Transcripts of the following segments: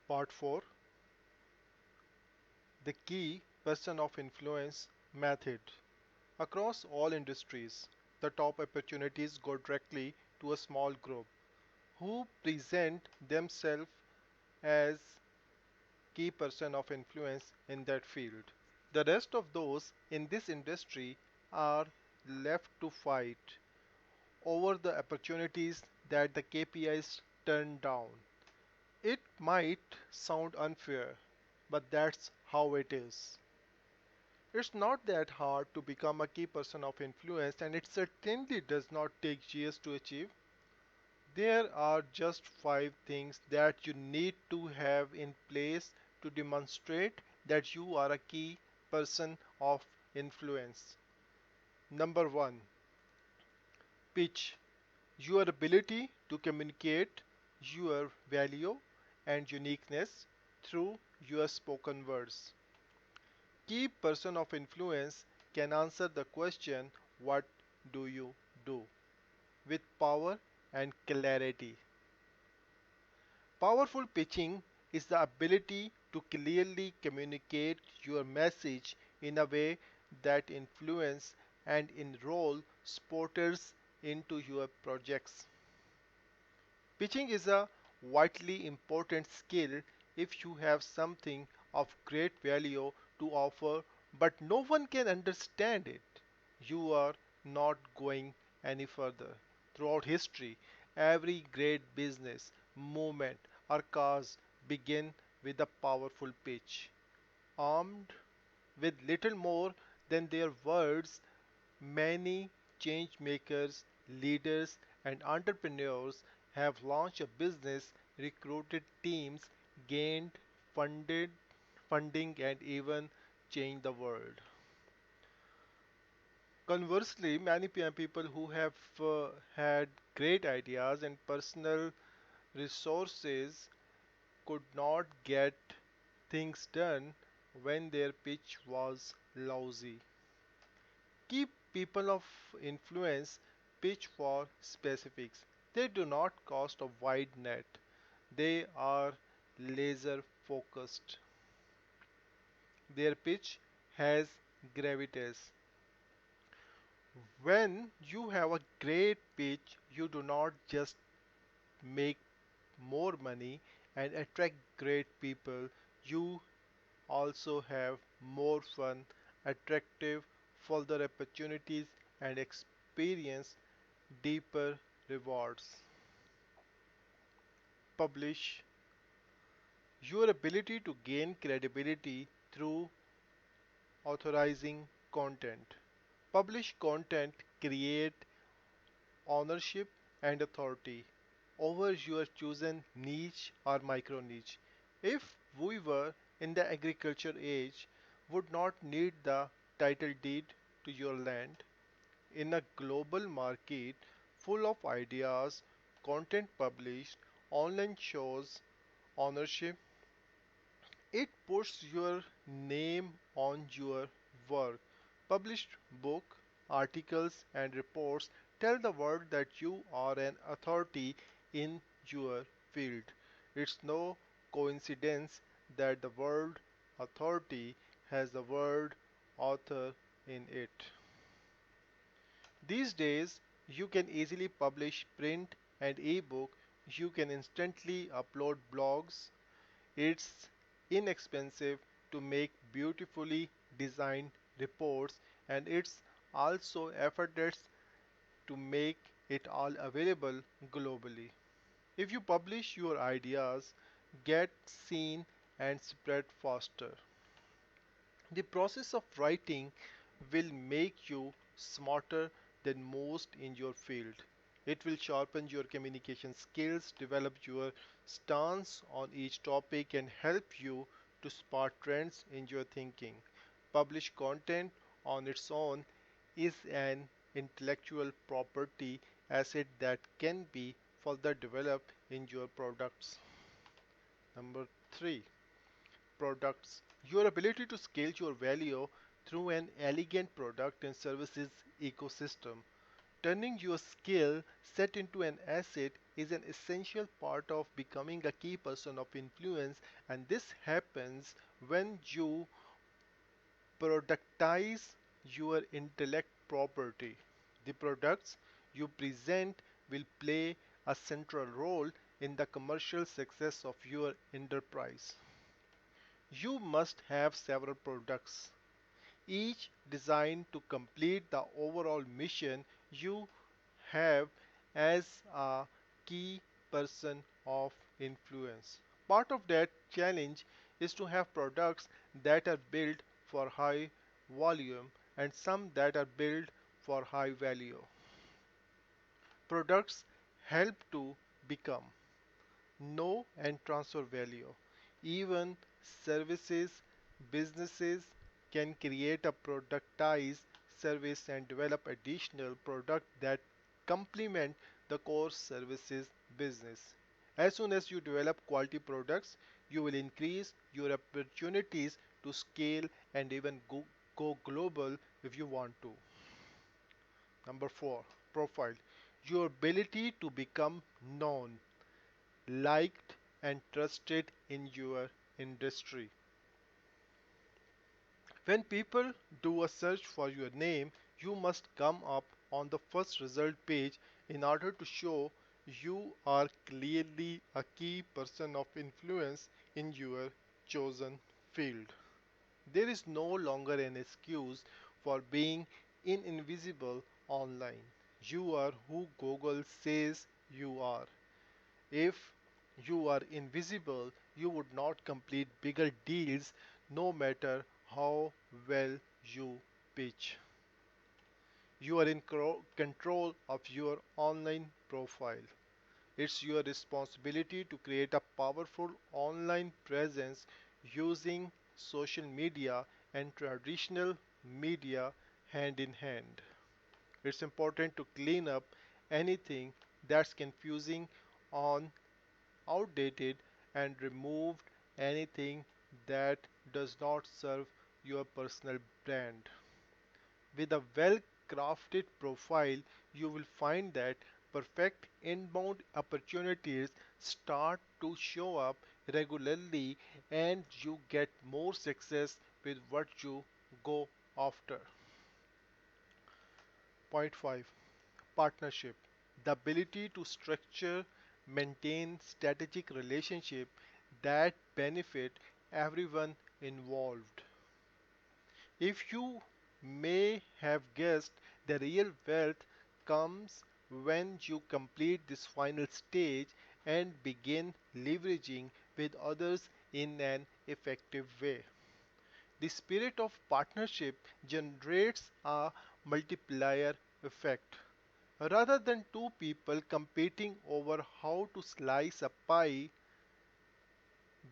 Part 4. The Key Person of Influence Method. Across all industries, the top opportunities go directly to a small group who present themselves as key person of influence in that field. The rest of those in this industry are left to fight over the opportunities that the KPIs turn down. It might sound unfair, but that's how it is. It's not that hard to become a key person of influence, and it certainly does not take years to achieve. There are just five things that you need to have in place to demonstrate that you are a key person of influence. Number one, pitch. Your ability to communicate your value and uniqueness through your spoken words. Key person of influence can answer the question, what do you do? With power and clarity. Powerful pitching is the ability to clearly communicate your message in a way that influence and enroll supporters into your projects. Pitching is a vitally important skill if you have something of great value to offer but no one can understand it. You are not going any further. Throughout history, every great business, movement, or cause begin with a powerful pitch. Armed with little more than their words, many change makers, leaders, and entrepreneurs have launched a business, recruited teams, gained funded funding, and even changed the world. Conversely, many people who have had great ideas and personal resources could not get things done when their pitch was lousy. Key people of influence pitch for specifics. They do not cast a wide net. They are laser focused. Their pitch has gravitas. When you have a great pitch, you do not just make more money and attract great people, you also have more fun, attractive, further opportunities, and experience deeper rewards. Publish. Your ability to gain credibility through authorizing content. Publish content, create ownership and authority over your chosen niche or micro niche. If we were in the agriculture age, would not need the title deed to your land. In a global market full of ideas, content published, online shows, ownership, it puts your name on your work. Published book, articles and reports tell the world that you are an authority in your field. It's no coincidence that the word authority has the word author in it. These days, you can easily publish print and ebook. You can instantly upload blogs. It's inexpensive to make beautifully designed reports, and it's also effortless to make it all available globally. If you publish your ideas, get seen and spread faster. The process of writing will make you smarter than most in your field. It will sharpen your communication skills, develop your stance on each topic, and help you to spot trends in your thinking. Published content on its own is an intellectual property asset that can be further developed in your products. Number 3, products. Your ability to scale your value through an elegant product and services ecosystem. Turning your skill set into an asset is an essential part of becoming a key person of influence, and this happens when you productize your intellect property. The products you present will play a central role in the commercial success of your enterprise. You must have several products, each designed to complete the overall mission you have as a key person of influence. Part of that challenge is to have products that are built for high volume and some that are built for high value. Products help to become, know, and transfer value. Even services, businesses can create a productized service and develop additional product that complement the core services business. As soon as you develop quality products, you will increase your opportunities to scale and even go global if you want to. Number 4, profile. Your ability to become known, liked, and trusted in your industry. When people do a search for your name, you must come up on the first result page in order to show you are clearly a key person of influence in your chosen field. There is no longer an excuse for being invisible online. You are who Google says you are. If you are invisible, you would not complete bigger deals no matter how well you pitch. You are in control of your online profile. It's your responsibility to create a powerful online presence using social media and traditional media hand in hand. It's important to clean up anything that's confusing on outdated and removed anything that does not serve your personal brand. With a well crafted profile, you will find that perfect inbound opportunities start to show up regularly and you get more success with what you go after. Point 5, partnership. The ability to structure, maintain strategic relationship that benefit everyone involved. If you may have guessed, the real wealth comes when you complete this final stage and begin leveraging with others in an effective way. The spirit of partnership generates a multiplier effect. Rather than two people competing over how to slice a pie,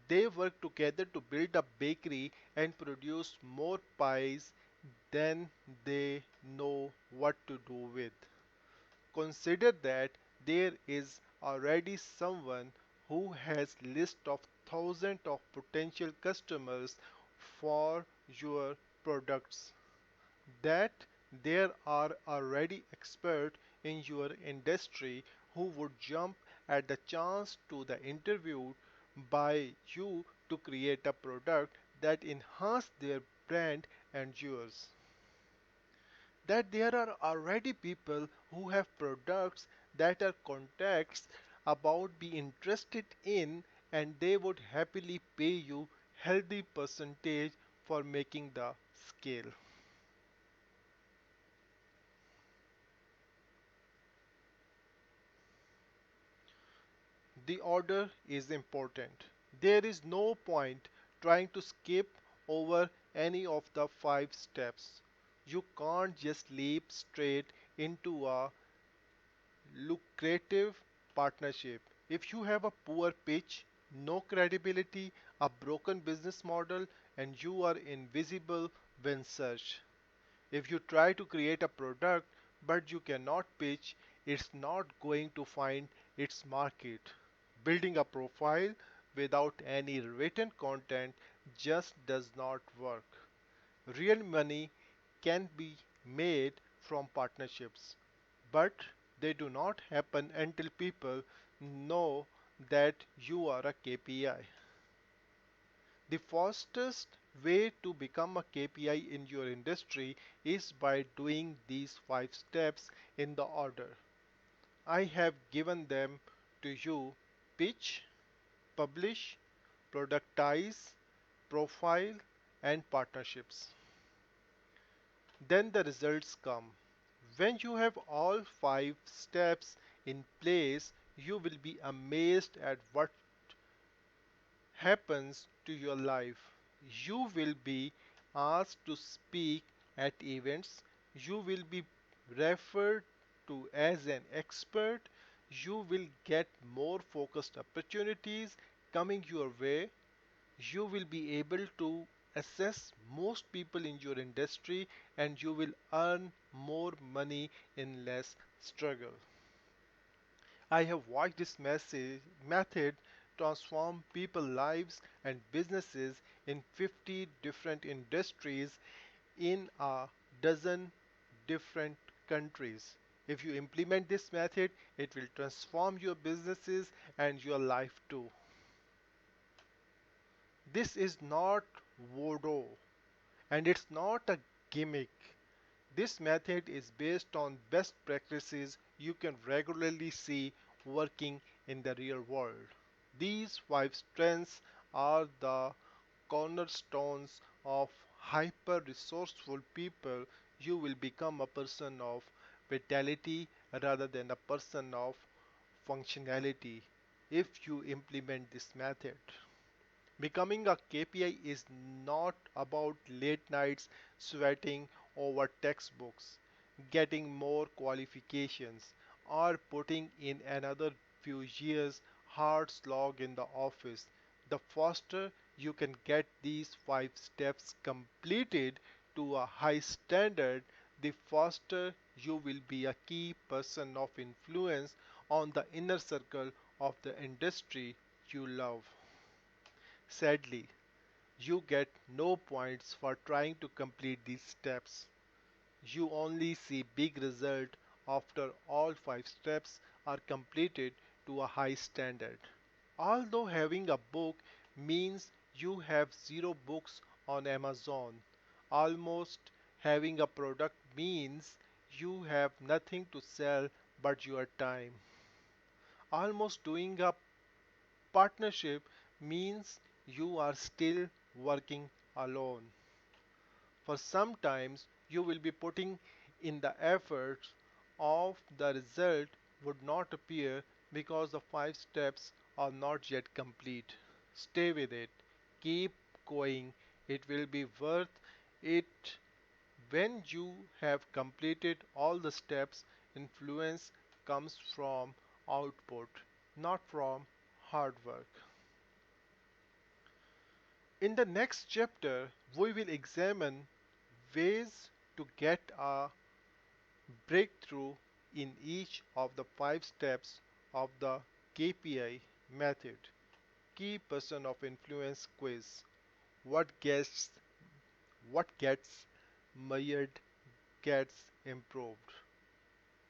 they work together to build a bakery and produce more pies than they know what to do with. Consider that there is already someone who has list of thousands of potential customers for your products, that there are already experts in your industry who would jump at the chance to the interviewed by you to create a product that enhance their brand and yours. That there are already people who have products that are contacts about be interested in, and they would happily pay you healthy percentage for making the scale. The order is important. There is no point trying to skip over any of the 5 steps. You can't just leap straight into a lucrative partnership. If you have a poor pitch, no credibility, a broken business model, and you are invisible when searched. If you try to create a product but you cannot pitch, it's not going to find its market. Building a profile without any written content just does not work. Real money can be made from partnerships. but they do not happen until people know that you are a KPI. The fastest way to become a KPI in your industry is by doing these 5 steps in the order. I have given them to you: pitch, publish, productize, profile, and partnerships. Then the results come. When you have all 5 steps in place, you will be amazed at what happens to your life. You will be asked to speak at events. You will be referred to as an expert. You will get more focused opportunities coming your way. You will be able to assess most people in your industry, and you will earn more money in less struggle. I have watched this method transform people's lives and businesses in 50 different industries in a dozen different countries. If you implement this method, it will transform your businesses and your life too. This is not voodoo, and it's not a gimmick. This method is based on best practices you can regularly see working in the real world. These 5 strengths are the cornerstones of hyper resourceful people. You will become a person of vitality rather than a person of functionality if you implement this method. Becoming a KPI is not about late nights sweating over textbooks, getting more qualifications, or putting in another few years hard slog in the office. The faster you can get these 5 steps completed to a high standard, the faster you will be a key person of influence on the inner circle of the industry you love. Sadly, you get no points for trying to complete these steps. You only see big result after all 5 steps are completed to a high standard. Although having a book means you have 0 books on Amazon, almost having a product means you have nothing to sell but your time. Almost doing a partnership means you are still working alone. For sometimes you will be putting in the efforts of the result would not appear because the 5 steps are not yet complete. Stay with it. Keep going. It will be worth it when you have completed all the steps. Influence comes from output, not from hard work. In the next chapter, we will examine ways to get a breakthrough in each of the 5 steps of the KPI method. Key Person of Influence quiz. What gets what gets measured gets improved.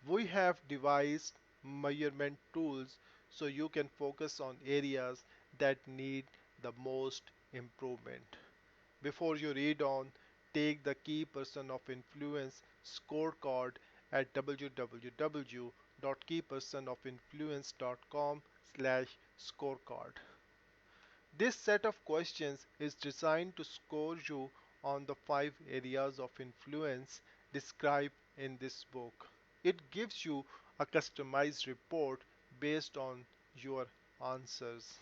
We have devised measurement tools so you can focus on areas that need the most improvement. Before you read on, take the Key Person of Influence scorecard at www.keypersonofinfluence.com/scorecard. This set of questions is designed to score you on the 5 areas of influence described in this book. It gives you a customized report based on your answers.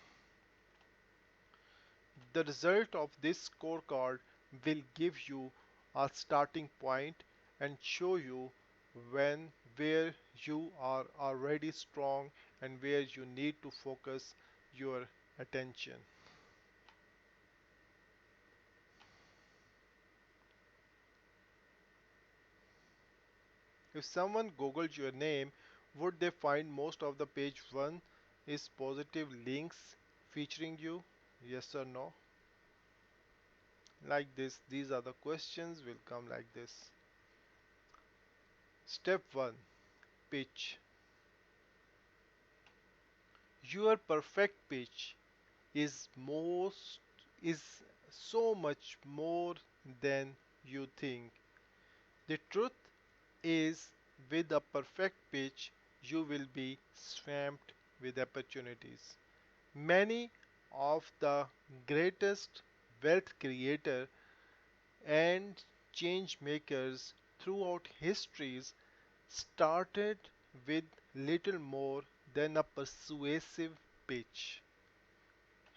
The result of this scorecard will give you a starting point and show you where you are already strong and where you need to focus your attention. If someone googled your name, would they find most of the page 1 is positive links featuring you? Yes or no? Like this, these are the questions will come like this. Step 1. pitch. Your perfect pitch is most is so much more than you think. The truth is, with a perfect pitch, you will be swamped with opportunities. Many of the greatest wealth creators and change makers throughout histories started with little more than a persuasive pitch.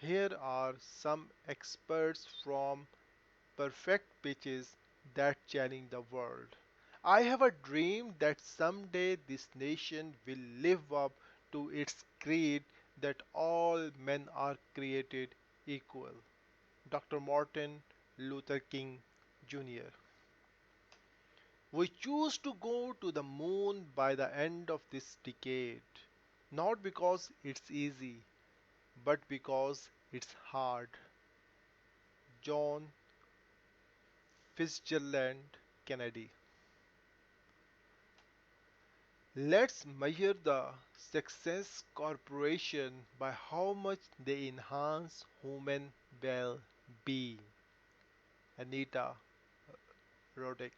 Here are some experts from perfect pitches that challenge the world. I have a dream that someday this nation will live up to its creed that all men are created equal. Dr. Martin Luther King Jr. We choose to go to the moon by the end of this decade, not because it's easy, but because it's hard. John Fitzgerald Kennedy. Let's measure the success corporation by how much they enhance human well-being. Anita Roddick.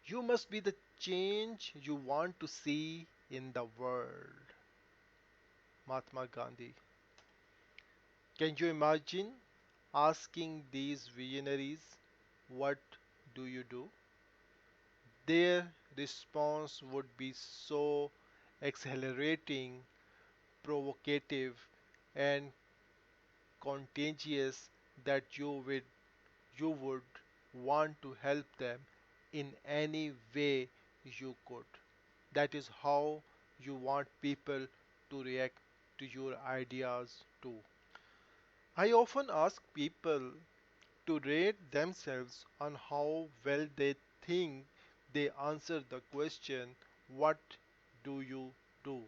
You must be the change you want to see in the world. Mahatma Gandhi. Can you imagine asking these visionaries, what do you do? Their response would be so exhilarating, provocative, and contagious that you would want to help them in any way you could. That is how you want people to react to your ideas too. I often ask people to rate themselves on how well they think they answer the question, what do you do?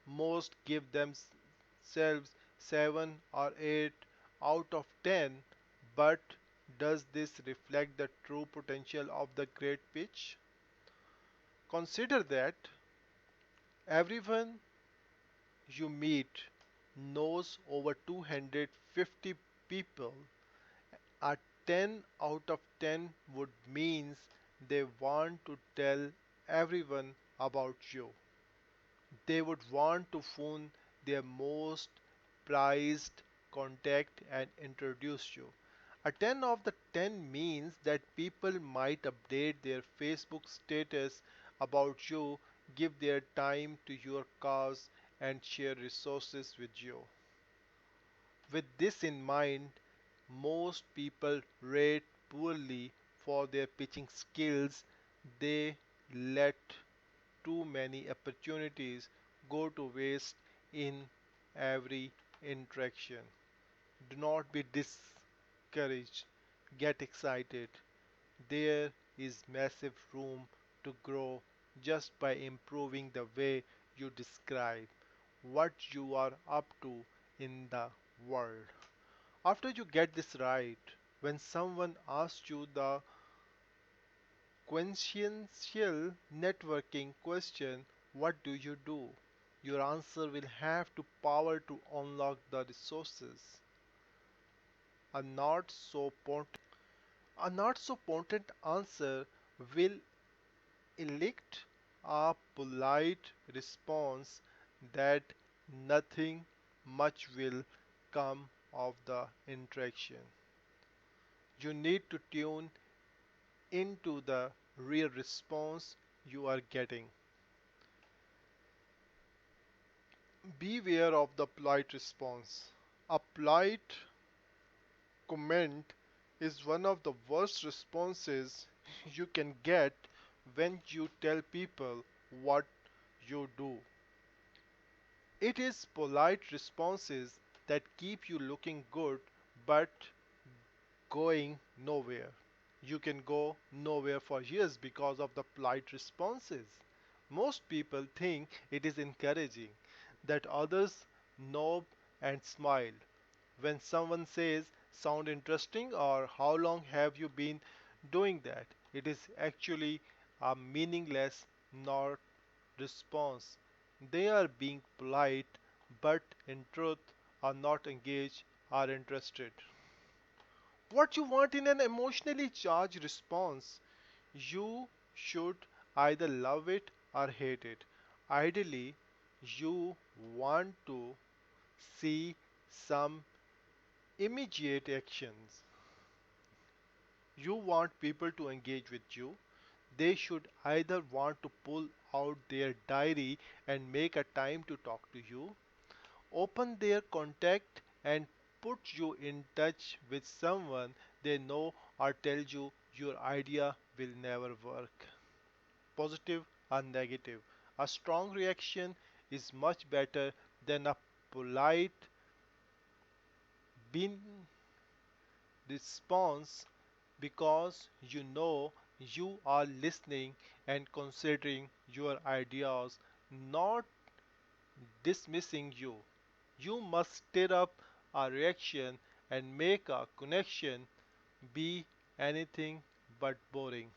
Most give themselves 7 or 8 out of 10, but does this reflect the true potential of the great pitch? Consider that everyone you meet knows over 250 people. A 10 out of 10 would means they want to tell everyone about you. They would want to phone their most prized contact and introduce you. A 10 of the 10 means that people might update their Facebook status about you, give their time to your cause, and share resources with you. With this in mind, most people rate poorly for their pitching skills. They let too many opportunities go to waste in every interaction. Do not be discouraged. Get excited. There is massive room to grow just by improving the way you describe what you are up to in the world. After you get this right, when someone asks you the quintessential networking question, what do you do? Your answer will have to power to unlock the resources. A not so potent, a not so potent answer will elicit a polite response that nothing much will come of the interaction. You need to tune into the real response you are getting. Beware of the polite response. A polite comment is one of the worst responses you can get when you tell people what you do. It is polite responses that keep you looking good but going nowhere. You can go nowhere for years because of the polite responses. Most people think it is encouraging that others nod and smile. When someone says, sound interesting, or how long have you been doing that? It is actually a meaningless nod response. They are being polite, but in truth are not engaged, are interested. What you want in an emotionally charged response? You should either love it or hate it. Ideally, you want to see some immediate actions. You want people to engage with you. They should either want to pull out their diary and make a time to talk to you, open their contact and put you in touch with someone they know, or tell you your idea will never work. Positive or negative. A strong reaction is much better than a polite bin response, because you know you are listening and considering your ideas, not dismissing you. You must stir up a reaction and make a connection be anything but boring.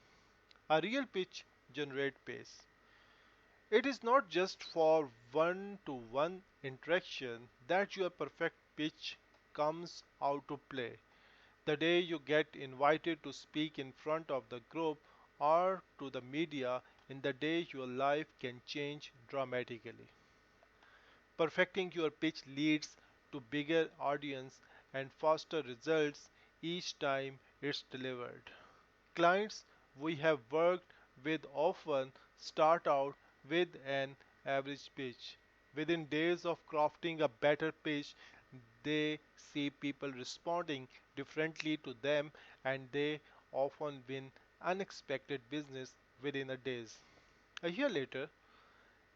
A real pitch generates pace. It is not just for one to one interaction that your perfect pitch comes out to play. The day you get invited to speak in front of the group or to the media, in the day your life can change dramatically. Perfecting your pitch leads to bigger audience and faster results each time it's delivered. Clients we have worked with often start out with an average pitch. Within days of crafting a better pitch, they see people responding differently to them, and they often win unexpected business within a days. A year later,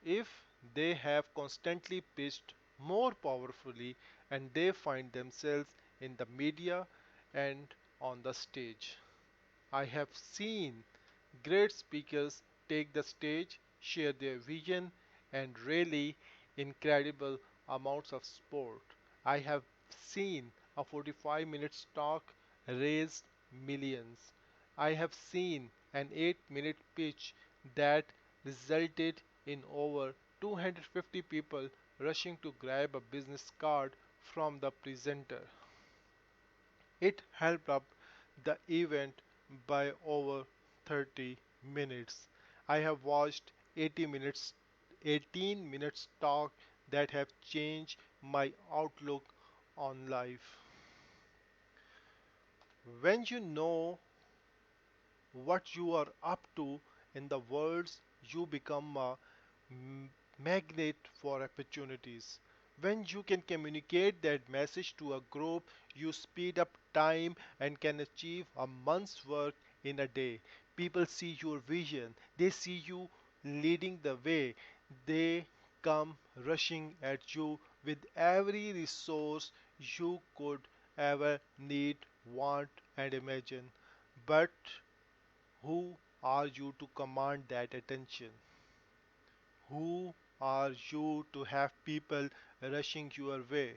if they have constantly pitched more powerfully and they find themselves in the media and on the stage. I have seen great speakers take the stage, share their vision, and really incredible amounts of support. I have seen a 45 minutes talk raise millions. I have seen an 8-minute pitch that resulted in over 250 people rushing to grab a business card from the presenter. It helped up the event by over 30 minutes. I have watched 80 minutes 18 minutes talk that have changed my outlook on life. When you know what you are up to in the words, you become a magnet for opportunities. When you can communicate that message to a group, you speed up time and can achieve a month's work in a day. People see your vision, they see you leading the way, they come rushing at you with every resource you could ever need, want, and imagine. But who are you to command that attention? Who are you to have people rushing your way?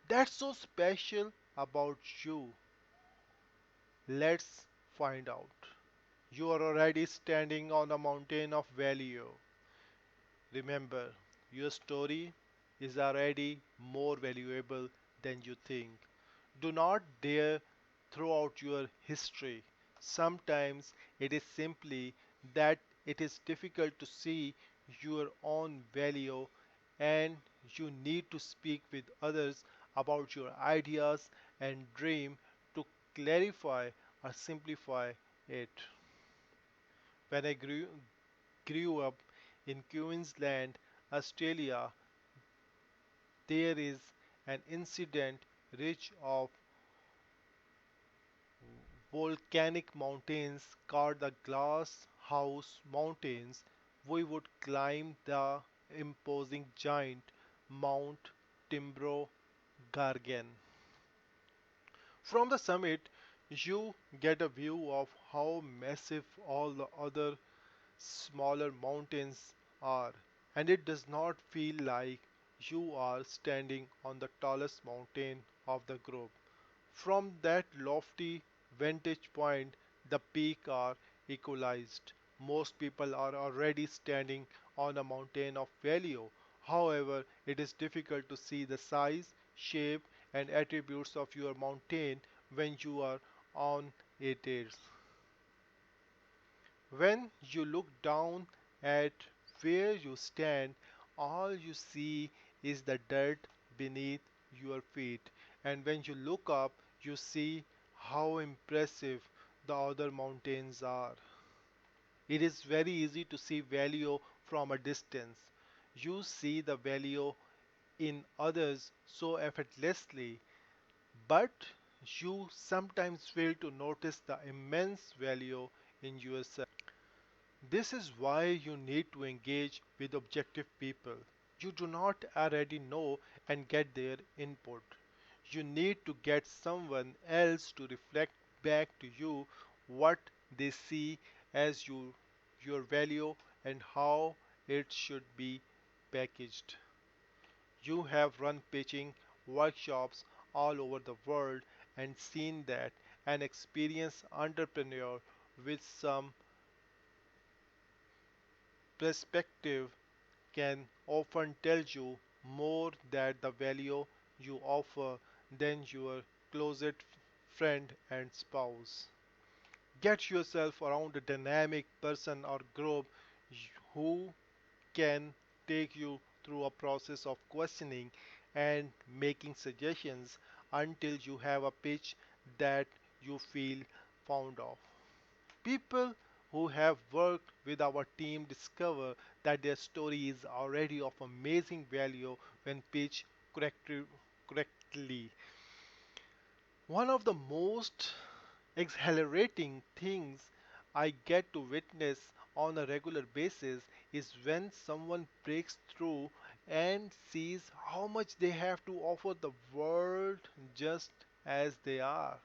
That's so special about you. Let's find out. You are already standing on a mountain of value. Remember, your story is already more valuable than you think. Do not dare throw out your history. Sometimes it is simply that it is difficult to see your own value, and you need to speak with others about your ideas and dream to clarify or simplify it. When I grew up in Queensland, Australia, there is an incident rich of volcanic mountains called the Glass House Mountains. We would climb the imposing giant Mount Timbro Gargan. From the summit, you get a view of how massive all the other smaller mountains are, and it does not feel like you are standing on the tallest mountain of the group. From that lofty vantage point, the peaks are equalized. Most people are already standing on a mountain of value. However, it is difficult to see the size, shape, and attributes of your mountain when you are on it. When you look down at where you stand, all you see is the dirt beneath your feet. And when you look up, you see how impressive the other mountains are. It is very easy to see value from a distance. You see the value in others so effortlessly, but you sometimes fail to notice the immense value in yourself. This is why you need to engage with objective people. You do not already know and get their input. You need to get someone else to reflect back to you what they see as your value and how it should be packaged. You have run pitching workshops all over the world and seen that an experienced entrepreneur with some perspective can often tell you more that the value you offer than your closet friend and spouse. Get yourself around a dynamic person or group who can take you through a process of questioning and making suggestions until you have a pitch that you feel fond of. People who have worked with our team discover that their story is already of amazing value when pitched correctly. One of the most exhilarating things I get to witness on a regular basis is when someone breaks through and sees how much they have to offer the world just as they are.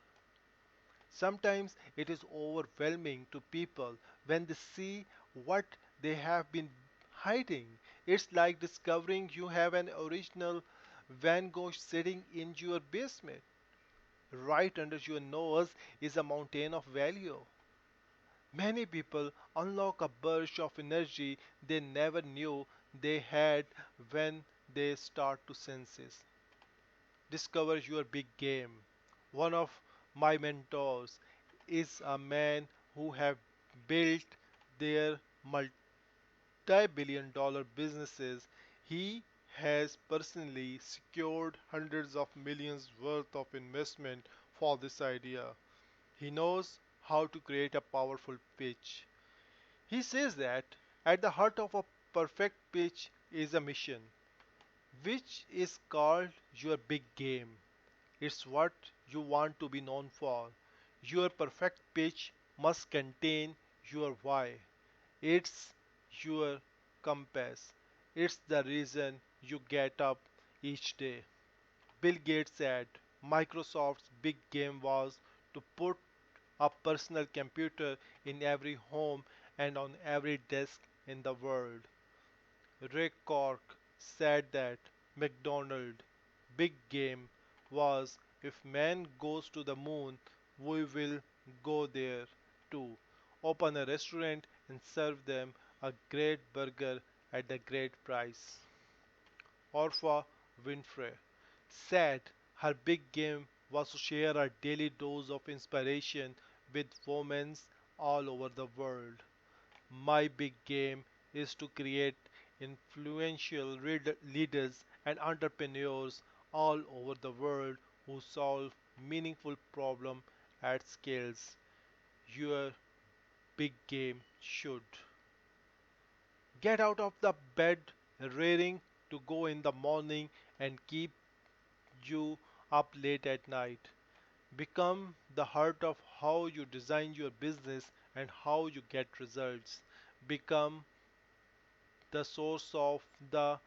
Sometimes it is overwhelming to people when they see what they have been hiding. It's like discovering you have an original Van Gogh sitting in your basement. Right under your nose is a mountain of value. Many people unlock a burst of energy they never knew they had when they start to senses. Discover your big game. One of my mentors is a man who have built their multi-billion dollar businesses. He has personally secured hundreds of millions worth of investment for this idea. He knows how to create a powerful pitch. He says that at the heart of a perfect pitch is a mission, which is called your big game. It's what you want to be known for. Your perfect pitch must contain your why. It's your compass. It's the reason you get up each day. Bill Gates said Microsoft's big game was to put a personal computer in every home and on every desk in the world. Ray Kroc said that McDonald's big game was if man goes to the moon, we will go there too. Open a restaurant and serve them a great burger at a great price. Orpha Winfrey said her big game was to share a daily dose of inspiration with women all over the world. My big game is to create influential leaders and entrepreneurs all over the world who solve meaningful problems at scales. Your big game should get out of the bed raring to go in the morning and keep you up late at night. Become the heart of how you design your business and how you get results. Become the source of the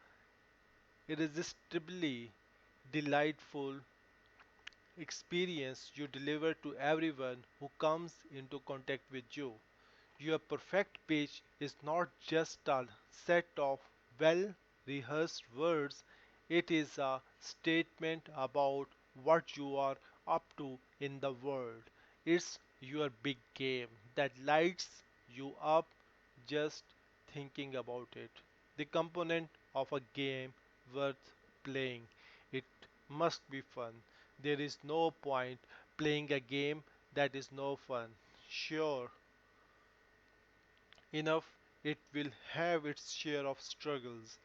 irresistibly delightful experience you deliver to everyone who comes into contact with you. Your perfect pitch is not just a set of well rehearsed words, it is a statement about what you are up to in the world. It's your big game that lights you up just thinking about it. the component of a game worth playing. It must be fun. There is no point playing a game that is no fun. Sure, enough, it will have its share of struggles.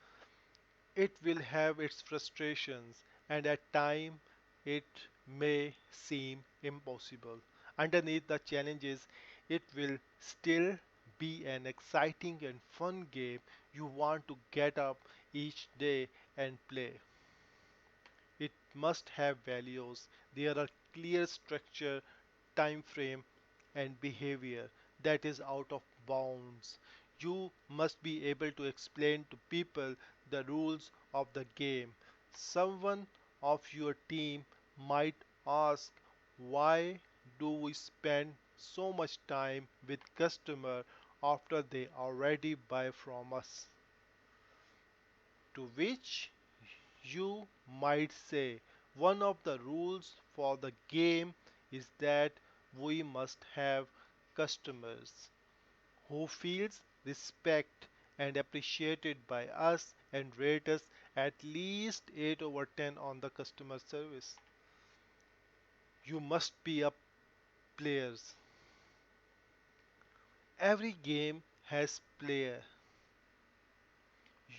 It will have its frustrations, and at times it may seem impossible. Underneath the challenges, it will still be an exciting and fun game you want to get up each day and play. It must have values. There are clear structure, time frame, and behavior that is out of bounds. You must be able to explain to people the rules of the game. Someone of your team might ask, why do we spend so much time with customer after they already buy from us? To which you might say, one of the rules for the game is that we must have customers who feels respect and appreciated by us and rate us at least 8 over 10 on the customer service. You must be a players. Every game has player.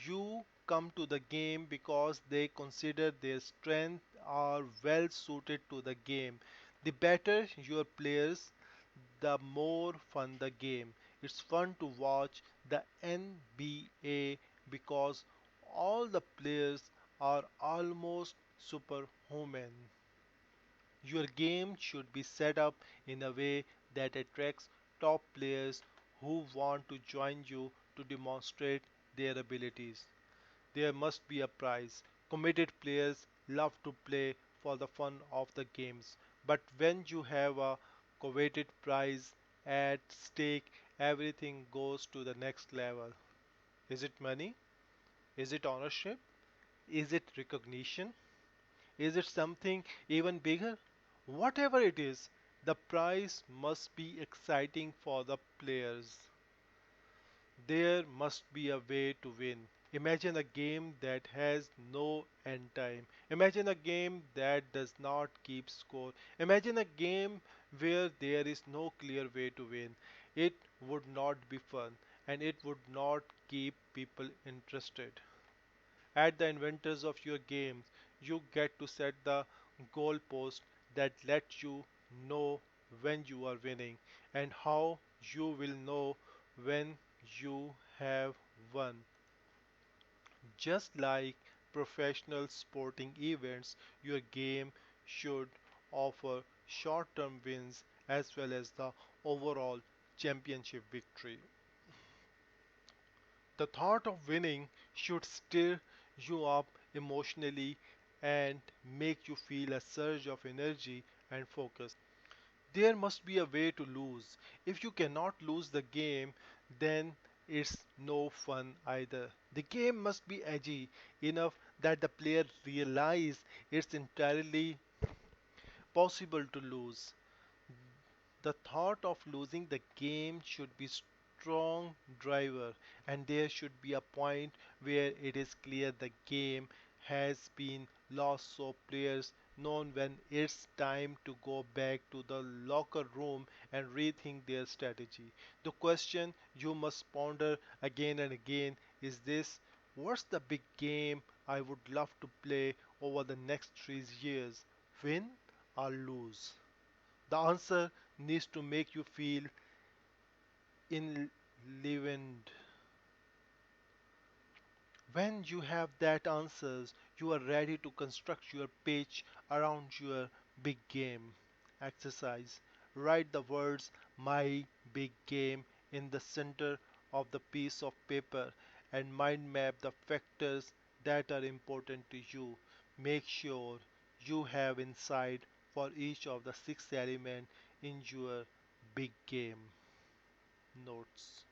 You come to the game because they consider their strength are well suited to the game. The better your players, the more fun the game. It's fun to watch the NBA because all the players are almost superhuman. Your game should be set up in a way that attracts top players who want to join you to demonstrate their abilities. There must be a prize. Committed players love to play for the fun of the games, but when you have a coveted prize at stake, everything goes to the next level. Is it money? Is it ownership? Is it recognition? Is it something even bigger? Whatever it is, the prize must be exciting for the players. There must be a way to win. Imagine a game that has no end time. Imagine a game that does not keep score. Imagine a game where there is no clear way to win. It would not be fun and it would not keep people interested. At the inventors of your games, you get to set the goalpost that let you know when you are winning and how you will know when you have won. Just like professional sporting events, your game should offer short-term wins as well as the overall championship victory. The thought of winning should stir you up emotionally and make you feel a surge of energy and focus. There must be a way to lose. If you cannot lose the game, then it's no fun either. The game must be edgy enough that the player realize it's entirely possible to lose. The thought of losing the game should be strong driver, and there should be a point where it is clear the game has been lost so players know when it's time to go back to the locker room and rethink their strategy. The question you must ponder again and again is this: what's the big game I would love to play over the next 3 years? Win or lose? The answer needs to make you feel enlivened. When you have that answers, you are ready to construct your pitch around your big game. Exercise. Write the words my big game in the center of the piece of paper and mind map the factors that are important to you. Make sure you have insight for each of the 6 elements in your big game. Notes.